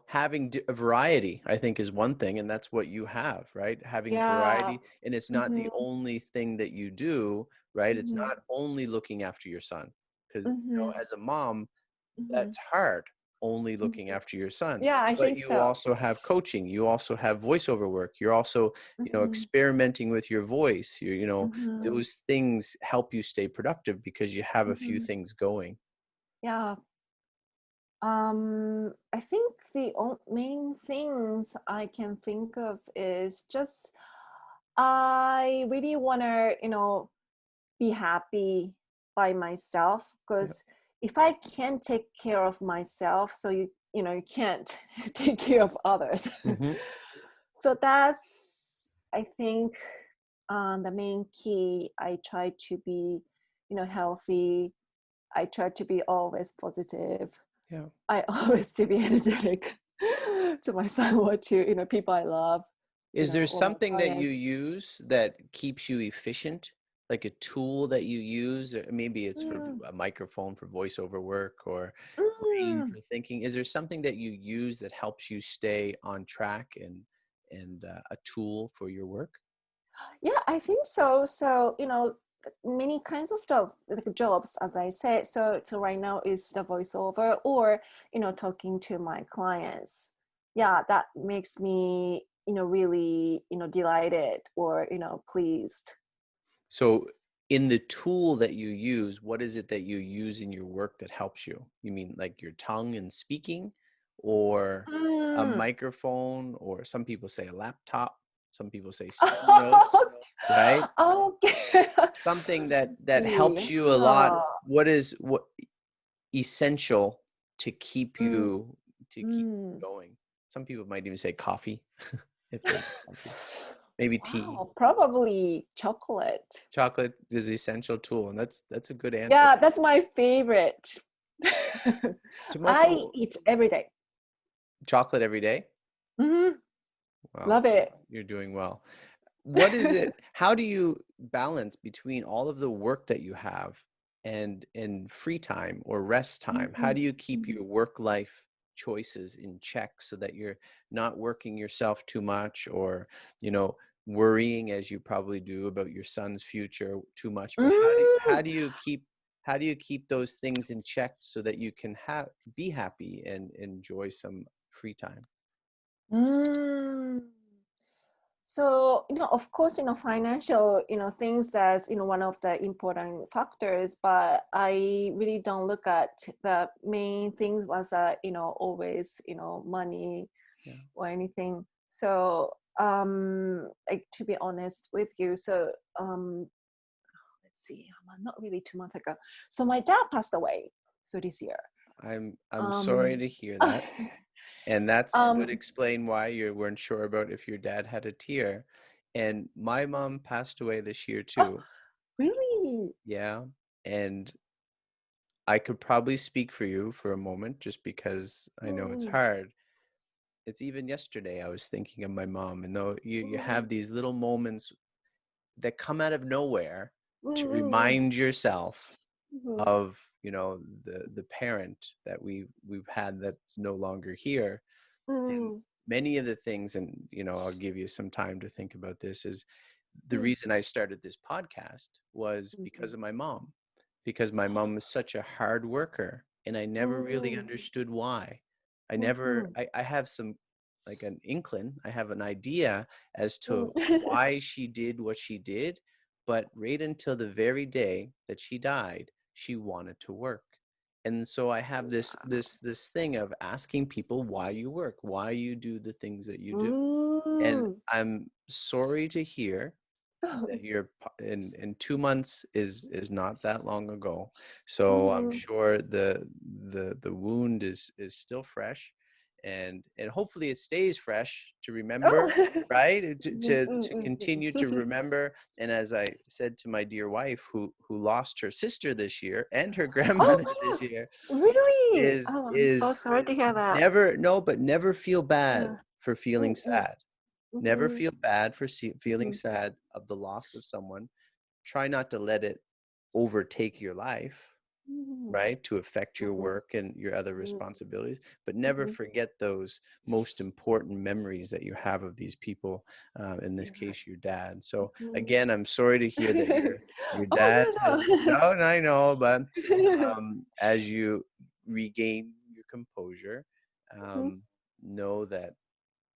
having a variety, I think, is one thing, and that's what you have, right? Having variety, and it's not the only thing that you do, right? It's not only looking after your son, because as a mom, that's hard, only looking after your son. I but think you so. also have coaching, you also have voiceover work, you're also experimenting with your voice. Those things help you stay productive because you have a few things going. I think the main things I can think of is just I really want to be happy by myself, because if I can't take care of myself, so you can't take care of others. So that's, I think, the main key. I try to be healthy. I try to be always positive. I always to be energetic to my son or to people I love. Is there something that you use that keeps you efficient? Like a tool that you use? Or maybe it's for a microphone for voiceover work, or brain for thinking. Is there something that you use that helps you stay on track and a tool for your work? Yeah, I think so. So, many kinds of jobs, as I said. So right now is the voiceover, or, talking to my clients. Yeah, that makes me, really, delighted or, pleased. So in the tool that you use, what is it that you use in your work that helps you? You mean like your tongue and speaking, or a microphone, or some people say a laptop, some people say sticky notes, right? Okay. Something that helps you a lot. What essential to keep you going? Some people might even say coffee, if they want to. Maybe tea. Probably chocolate. Chocolate is the essential tool, and that's a good answer. Yeah, that's my favorite. Tomoko, I eat every day. Chocolate every day? Wow, love it. You're doing well. what is it? How do you balance between all of the work that you have and free time or rest time? How Mhm, do you keep mhm. your work life choices in check so that you're not working yourself too much, or, you know, worrying as you probably do about your son's future too much? But Mm, how do you keep those things in check so that you can be happy and enjoy some free time? mm. So, of course, financial, things that's, one of the important factors, but I really don't look at the main things was, always, money Yeah. or anything. So, like, to be honest with you, so, let's see, not really 2 months ago. So my dad passed away. So this year. I'm sorry Um, to hear that. And that's would um, explain why you weren't sure about if your dad had a tear. And my mom passed away this year oh, too. really? Yeah. And I could probably speak for you for a moment just because I know it's Mm, hard. It's even yesterday I was thinking of my mom, and though you mm, have these little moments that come out of nowhere to mm, remind yourself mm, of, you know, the parent that we've had that's no longer here. And mm, many of the things, and, you know, I'll give you some time to think about this, is the mm, reason I started this podcast was mm, because of my mom, because my mom was such a hard worker, and I never really mm, understood why. mm, I have some, like, an inkling, I have an idea as mm. to why she did what she did, but right until the very day that she died, she wanted to work. And so I have this thing of asking people why you work, why you do the things that you do. And Mm. I'm sorry to hear that in 2 months is not that long ago. So I'm Mm. sure the wound is still fresh, and hopefully it stays fresh to Oh. remember, right? Mm, mm, To mm, continue to mm. remember. And as I said to my dear wife, who lost her sister this year and her Oh, grandmother this year, really? is Oh, I'm so is sorry to hear that. never, no, but never feel bad Yeah. for feeling Mm, mm, sad. Never mhm, feel bad for feeling mhm, sad of the loss of someone. Try not to let it overtake your life, mhm, right? To affect your mhm, work and your other mhm, responsibilities, but never mhm. forget those most important memories that you have of these people. In this Yeah. case, your dad. So Mhm. again, I'm sorry to hear that your dad Oh, has. no, No, no, I know, but no. as you regain your composure, Mhm. know that,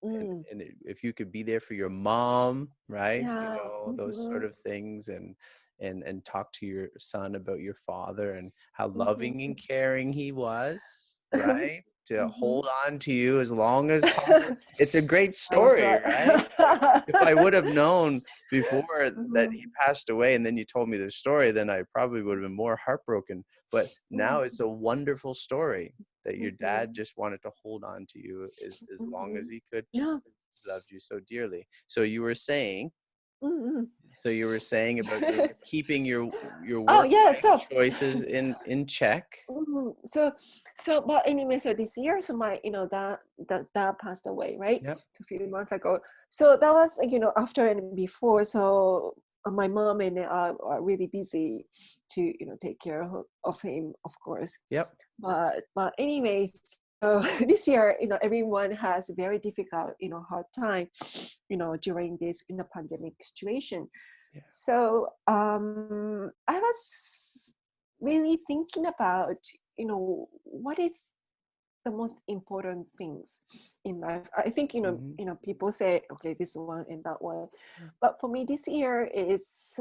Mm. if you could be there for your mom, right, you Yeah. know, those sort Mhm, of things, and talk to your son about your father and how mhm. loving and caring he was, right, to Mhm. hold on to you as long as possible. It's a great That was story, right. right? Like, if I would have known before that he Mhm, passed away and then you told me the story, then I probably would have been more heartbroken. But now mhm, it's a wonderful story that your dad mhm, just wanted to hold on to you as long as mhm. he could. Yeah. Loved you so dearly. So you were saying, Mhm. about your keeping your Oh, work yeah. life choices in check. So, but anyway, so this year, so my, dad passed away, right? Yep. A few months ago. So that was, after and before. So my mom and I are really busy to, take care of him, of course. Yep. But anyways, so this year, everyone has a very difficult, hard time, during this, pandemic situation. Yeah. So I was really thinking about, what is the most important things in life. I think, Hmm. people say, okay, this one and that one. But for me, this year is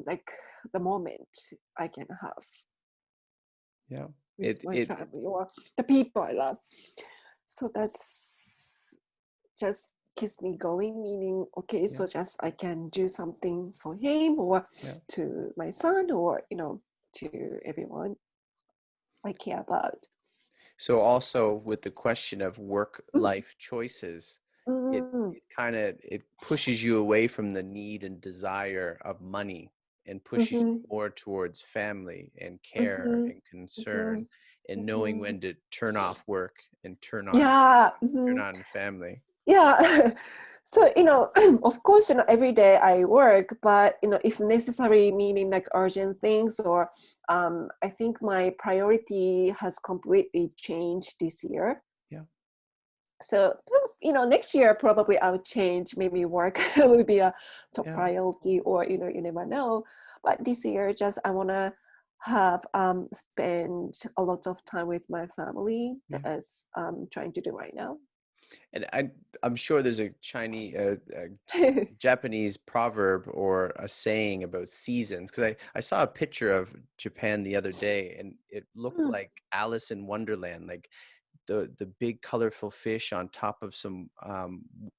like the moment I can have Yeah. with It my it family or the people I love. So that's just keeps me going, meaning, okay, yeah. so just I can do something for him or Yeah. to my son or, to everyone I care about. So also with the question of work life choices, Mm, it kind of it pushes you away from the need and desire of money, and pushes you mm-hmm, more towards family and care mm-hmm, and mm-hmm, concern, and knowing mm-hmm. when to turn off work and Yeah. turn Mm-hmm. on family. Yeah. So, of course, every day I work, but, if necessary, meaning like urgent things, or I think my priority has completely changed this year. Yeah. So, next year probably I'll change. Maybe work will be a top Yeah. priority, or, you never know. But this year, just I want to have spend a lot of time with my family. Yeah. As I'm trying to do right now. And I'm sure there's a Japanese proverb or a saying about seasons, because I saw a picture of Japan the other day and it looked Mm, like Alice in Wonderland, like the big colorful fish on top of some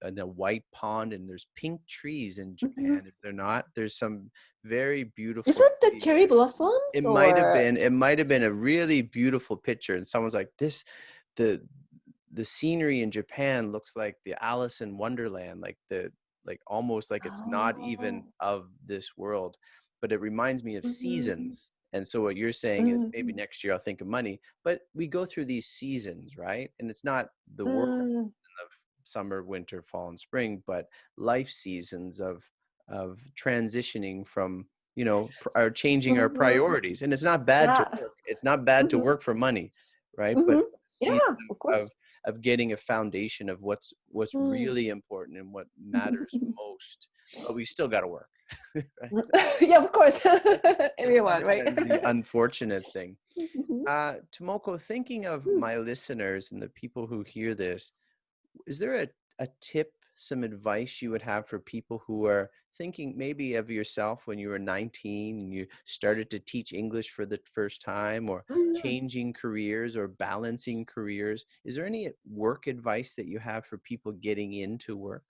in a white pond, and there's pink trees in mhm. Japan. Is there not? There's some very Is beautiful that the trees. cherry blossoms, or? It might have been a really beautiful picture, and someone's like, this the the scenery in Japan looks like the Alice in Wonderland, like almost like it's not even Oh. of this world. But it reminds me of Mhm, seasons. And so what you're saying is maybe mhm, next year I'll think of money, but we go through these seasons, right? And it's not the world mm, season of summer, winter, fall, and spring, but life seasons of transitioning from, are changing our mhm. priorities. And it's not bad to Yeah. work. It's not bad to Mhm, work for money, right? But mhm. season Yeah, of of course. of getting a foundation of what's Mm. really important and what matters most. But we still got to work, right? Yeah, of course. That's that's Everyone, right? sometimes the unfortunate thing. Mhm. Tomoko, thinking of Mm. my listeners and the people who hear this, is there a tip, some advice you would have for people who are thinking maybe of yourself when you were 19 and you started to teach English for the first time, or Mm. changing careers or balancing careers? Is there any work advice that you have for people getting into work?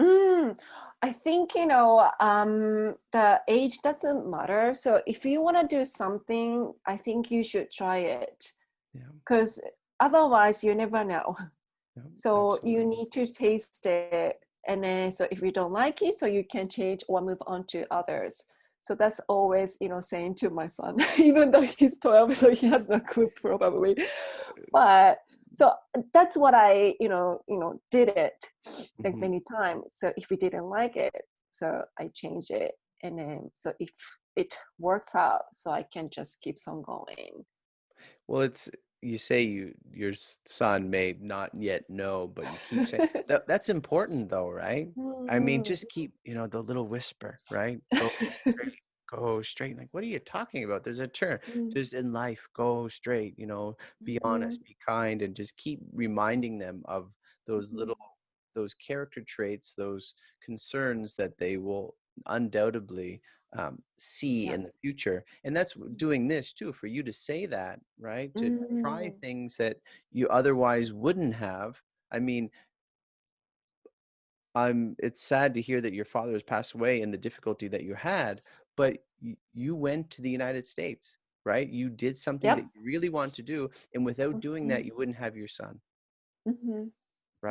Mm. I think, the age doesn't matter. So if you want to do something, I think you should try it, Yeah, because otherwise you never know. yeah, So you absolutely. need to taste it. And then, so if you don't like it, so you can change or move on to others. So that's always, saying to my son, even though he's 12, so he has no clue probably. But so that's what I, did it like Mhm. many times. So if he didn't like it, so I change it. And then, so if it works out, so I can just keep on going. Well, you say your son may not yet know, but you keep saying that's important though, right? I mean, Mm. just keep, the little whisper, right? Straight, go straight. Like, what are you talking about? There's a term. Mm. Just in life, go straight, be honest, Mhm. be kind, and just keep reminding them of those Mhm. those character traits, those concerns that they will undoubtedly see in Yes. the future. And that's doing this too, for you to say that, right? To try Mm. things that you otherwise wouldn't have. I mean, it's sad to hear that your father has passed away and the difficulty that you had, but you went to the United States, right? You did something that Yep. you really want to do, and without doing that, Mhm. you wouldn't have your son, Mhm.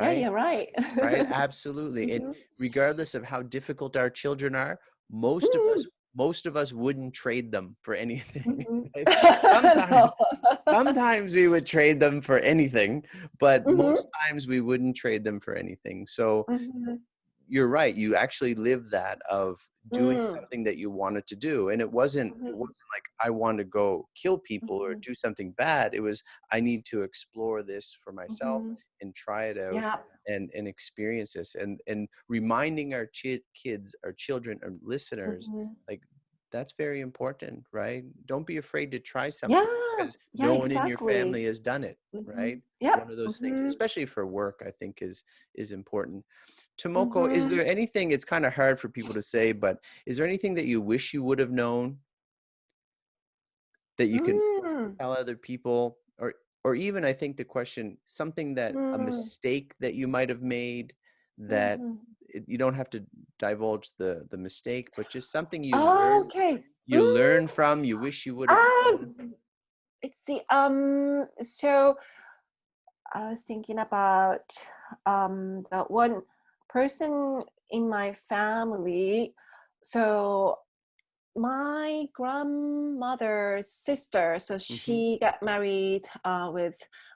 Yeah, right? you're right. Right? Absolutely. And Mhm. regardless of how difficult our children are, most of us Mm. most of us wouldn't trade them for anything. Mhm. Right? No. Sometimes sometimes we would trade them for anything, but Mhm. most times we wouldn't trade them for anything. So Mhm. you're right. You actually live that of doing Mm. something that you wanted to do. And it wasn't Mhm. like I want to go kill people or Mhm. do something bad. It was I need to explore this for myself Mhm. and try it out Yeah. and experience this, and reminding our kids, our children, our listeners, Mhm. like that's very important, right? Don't be afraid to try something Yeah. because Yeah, no one in your exactly. family has done it, right? Mhm. One Yep. of those things, Mhm. especially for work, I think is important. Tomoko, is Mhm. there anything, it's kind of hard for people to say, but is there anything that you wish you would have known that you can Mm. tell other people? Or even, I think the question, something that a Mm. mistake that you might have made that Mhm. you don't have to divulge the mistake, but just something Oh, okay. you Mm. learn from, you wish you would have Ah, known. let's see. So I was thinking about the one person in my family. So my grandmother's sister, so Hmm. she got married with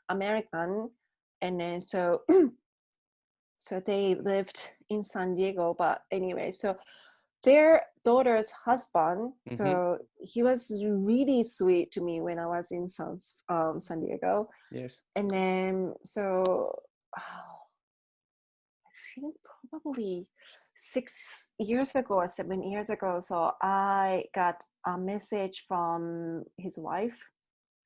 American, and then so So they lived in San Diego, but anyway, so their daughter's husband, Mm-hmm. so he was really sweet to me when I was in San Diego. Yes. And then, so I think probably 6 years ago or 7 years ago, so I got a message from his wife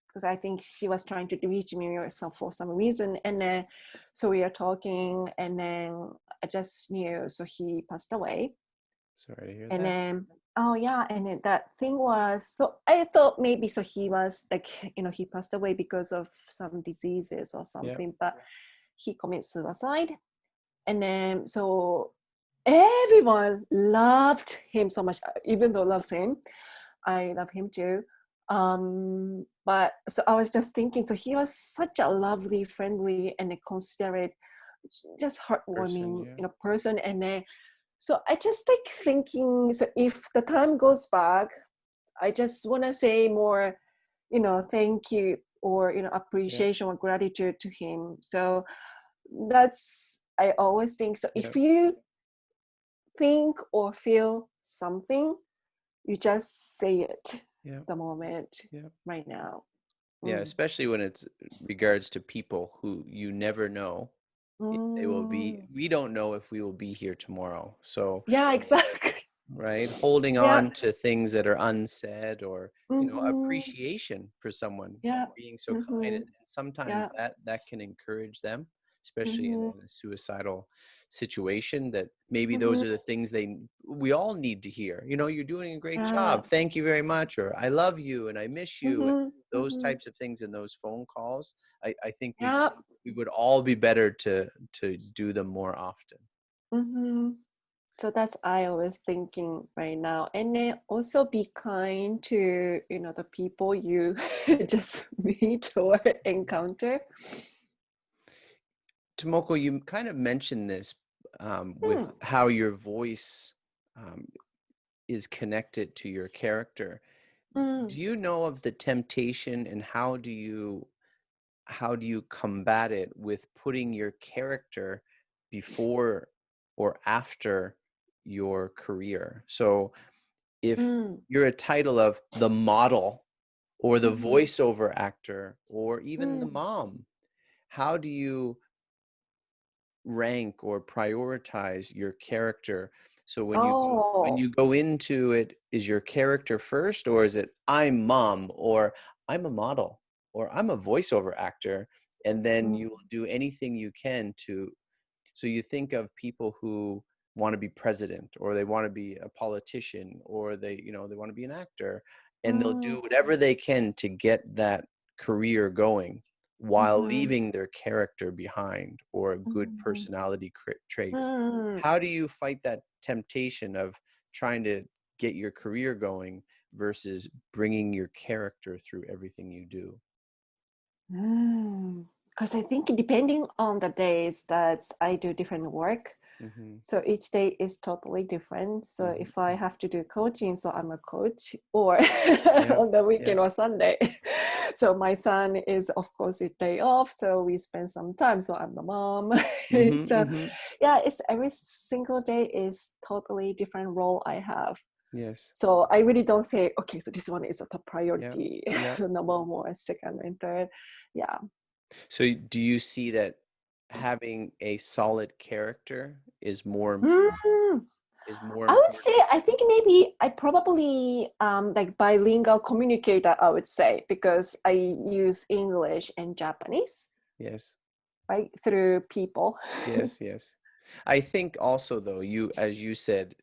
because I think she was trying to reach me or some for some reason. And then, so we are talking, and then I just knew, so he passed away. Sorry to hear And that. then, oh yeah, and then that thing was, so I thought maybe, so he was like, he passed away because of some diseases or Yeah. something, but he committed suicide. And then, so everyone loved him so much, even though I loves him, I love him too. But so I was just thinking, so he was such a lovely, friendly, and a considerate, just heartwarming, Person, person. And then, so I just like thinking, so if the time goes back, I just want to say more, thank you, or, appreciation or gratitude to him. So that's, I always think, so if you think or feel something, you just say it the moment right now. Yeah, especially when it's regards to people who you never know if they will be. We don't know if we will be here tomorrow. So yeah, exactly. right, holding Yeah. on to things that are unsaid, or Mm-hmm. appreciation for someone Yeah. for being so Mm-hmm. kind, and sometimes Yeah. that can encourage them, especially Mm-hmm. in a suicidal situation, that maybe those Mm-hmm. are the things we all need to hear. You're doing a great Yeah. job, thank you very much, or I love you and I miss you, and Mm-hmm. those Mm-hmm. types of things in those phone calls. I think Yeah. we would all be better to do them more often. Mm-hmm. So that's I always thinking right now. And then also be kind to, the people you just meet or encounter. Tomoko, you kind of mentioned this with how your voice is connected to your character. Do you know of the temptation, and how do you combat it with putting your character before or after your career? So if you're a title of the model or the voiceover actor or even the mom, how do you rank or prioritize your character? So when you go into it, is your character first, or is it I'm mom, or I'm a model, or I'm a voiceover actor, and then you will do anything you can to. So you think of people who want to be president, or they want to be a politician, or they want to be an actor, and they'll do whatever they can to get that career going while leaving their character behind, or good personality traits. How do you fight that temptation of trying to get your career going versus bringing your character through everything you do? Because I think depending on the days that I do different work, so each day is totally different. So if I have to do coaching, so I'm a coach, or on the weekend or Sunday. So my son is, of course, a day off, so we spend some time. So I'm the mom. So yeah, it's every single day is totally different role I have. Yes. So I really don't say, okay, so this one is a top priority, so number one, second, and third. Yeah. So do you see that having a solid character is more I would important? say, I think maybe I probably like bilingual communicator, I would say, because I use English and Japanese, Yes. right, through people. Yes, yes. I think also, though, as you said,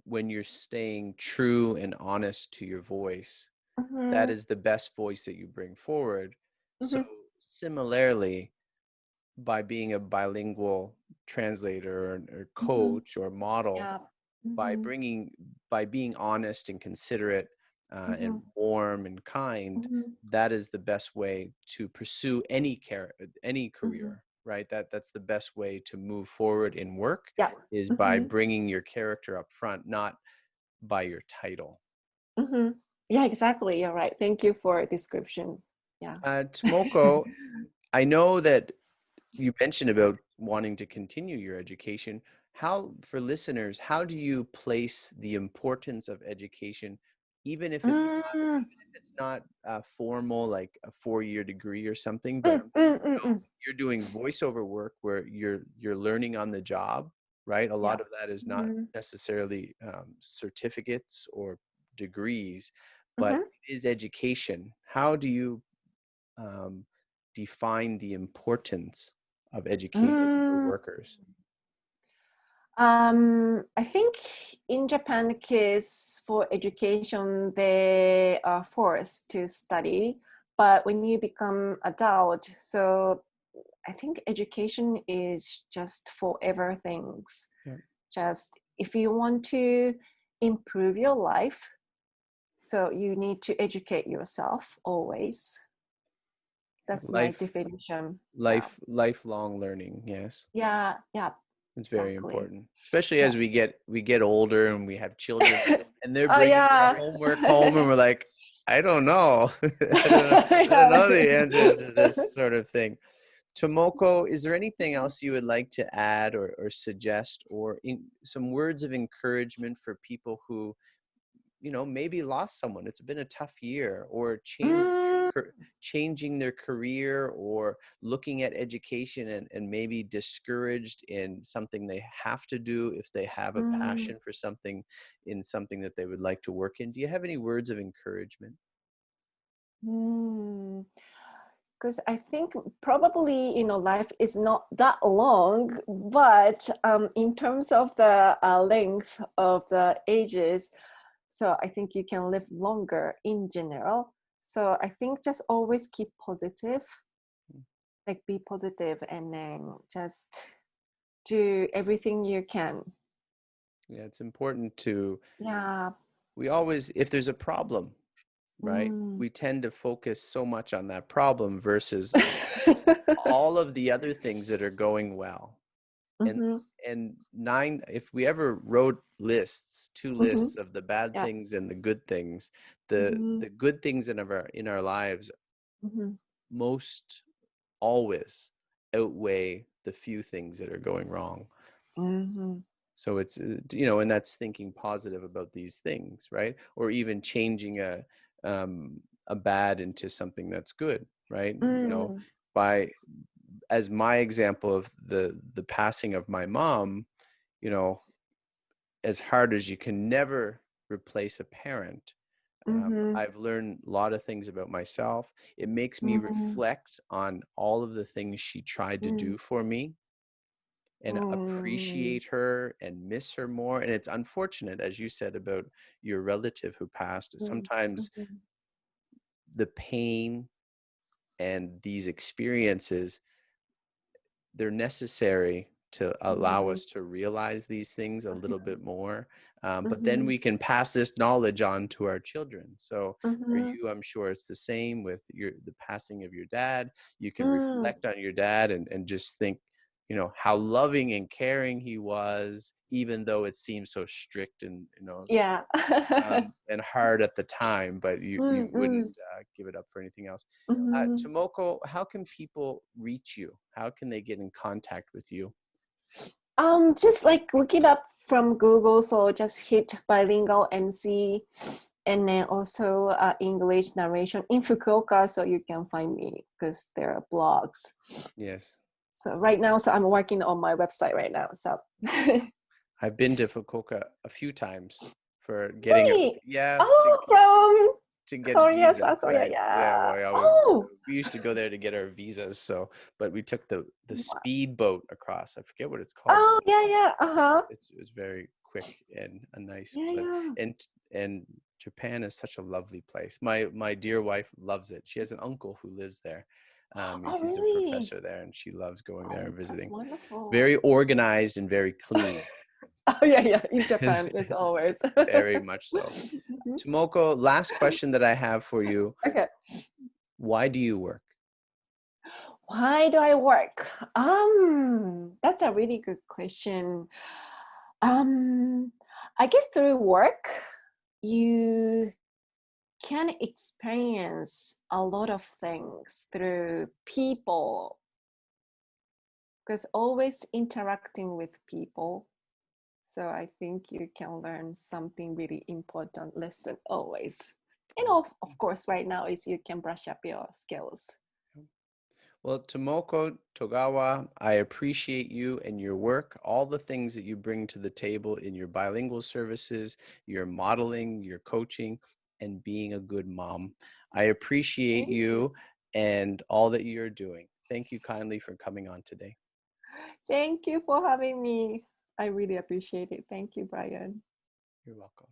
when you're staying true and honest to your voice, that is the best voice that you bring forward. So similarly, by being a bilingual translator or coach or model, Yeah. by being honest and considerate and warm and kind, that is the best way to pursue any career, right? That's the best way to move forward in work, Yeah. is by bringing your character up front, not by your title. Yeah, exactly. You're right. Thank you for a description. Yeah. Tomoko, I know that you mentioned about wanting to continue your education. How, for listeners, how do you place the importance of education, even if it's not, Mm, formal, like a 4-year degree or something, but mm, mm, mm, mm. you're doing voiceover work where you're learning on the job, right? A Yeah. lot of that is not Mhm, necessarily certificates or degrees, but mhm. it is education. How do you um, define the importance of education for Mm. workers? I think in Japan case for education, they are forced to study, but when you become adult, so I think education is just forever things. Yeah. Just if you want to improve your life, so you need to educate yourself always. That's my Life, definition. Yeah. lifelong learning. Yes. Yeah. Yeah. It's very Exactly. important, especially Yeah. as we get older and we have children, and they're Oh bringing their yeah. homework home, and we're like, I don't know, I don't Yeah. know the answers to this sort of thing. Tomoko, is there anything else you would like to add or suggest, or some words of encouragement for people who maybe lost someone? It's been a tough year, or Mm, changing their career, or looking at education and maybe discouraged in something they have to do if they have a mm, passion for something, in something that they would like to work in. Do you have any words of encouragement? mm. Because I think probably life is not that long, but in terms of the length of the ages, so I think you can live longer in general. So I think just always keep positive, like be positive, and then just do everything you can. Yeah, it's important to, Yeah. we always, if there's a problem, right, Mm. we tend to focus so much on that problem versus all of the other things that are going well. and Mm-hmm. and nine, if we ever wrote lists, two Mm-hmm. lists of the bad Yeah. things and the good things, the Mm-hmm. the good things in our lives Mm-hmm. most always outweigh the few things that are going wrong. Mm-hmm. So it's and that's thinking positive about these things, right? Or even changing a bad into something that's good, right? Mm. By, as my example of the passing of my mom, you know as hard as you can never replace a parent, Mm-hmm. I've learned a lot of things about myself. It makes me Mm-hmm. reflect on all of the things she tried to Mm-hmm. do for me, and Mm-hmm. appreciate her and miss her more. And it's unfortunate, as you said about your relative who passed, sometimes Mm-hmm. the pain and these experiences, they're necessary to allow Mm-hmm. us to realize these things a little bit more. But then Mm-hmm. we can pass this knowledge on to our children. So for Mm-hmm. you, I'm sure it's the same with the passing of your dad. You can Mm. reflect on your dad and just think, how loving and caring he was, even though it seems so strict and, Yeah. and hard at the time, but you wouldn't Mm-hmm. give it up for anything else. Mm-hmm. Tomoko, how can people reach you? How can they get in contact with you? Just like look it up from Google. So just hit bilingual MC, and then also English narration in Fukuoka. So you can find me because there are blogs. Yes. So right now, so I'm working on my website right now. So I've been to Fukuoka a few times for getting really, yeah, oh, from to get Korea, visa, South Korea, right? Yeah, yeah. well, Oh, we used to go there to get our visas, so, but we took the speedboat across. I forget what it's called, but oh, yeah, yeah. Uh-huh. it's very quick and a nice Yeah, place. yeah. And Japan is such a lovely place. My dear wife loves it. She has an uncle who lives there. Oh, He's a really? professor there, and she loves going there and Oh, that's visiting. wonderful. Very organized and very clean. Oh, yeah, yeah. In Japan, it's always. Very much so. Mhm. Tomoko, last question that I have for you. Okay. Why do you work? Why do I work? That's a really good question. Um, I guess through work, you can experience a lot of things through people because always interacting with people. So I think you can learn something really important lesson always. And of course, right now is you can brush up your skills. Well, Tomoko Togawa, I appreciate you and your work, all the things that you bring to the table in your bilingual services, your modeling, your coaching, and being a good mom. I appreciate Thank you. you and all that you're doing. Thank you kindly for coming on today. Thank you for having me. I really appreciate it. Thank you, Brian. You're welcome.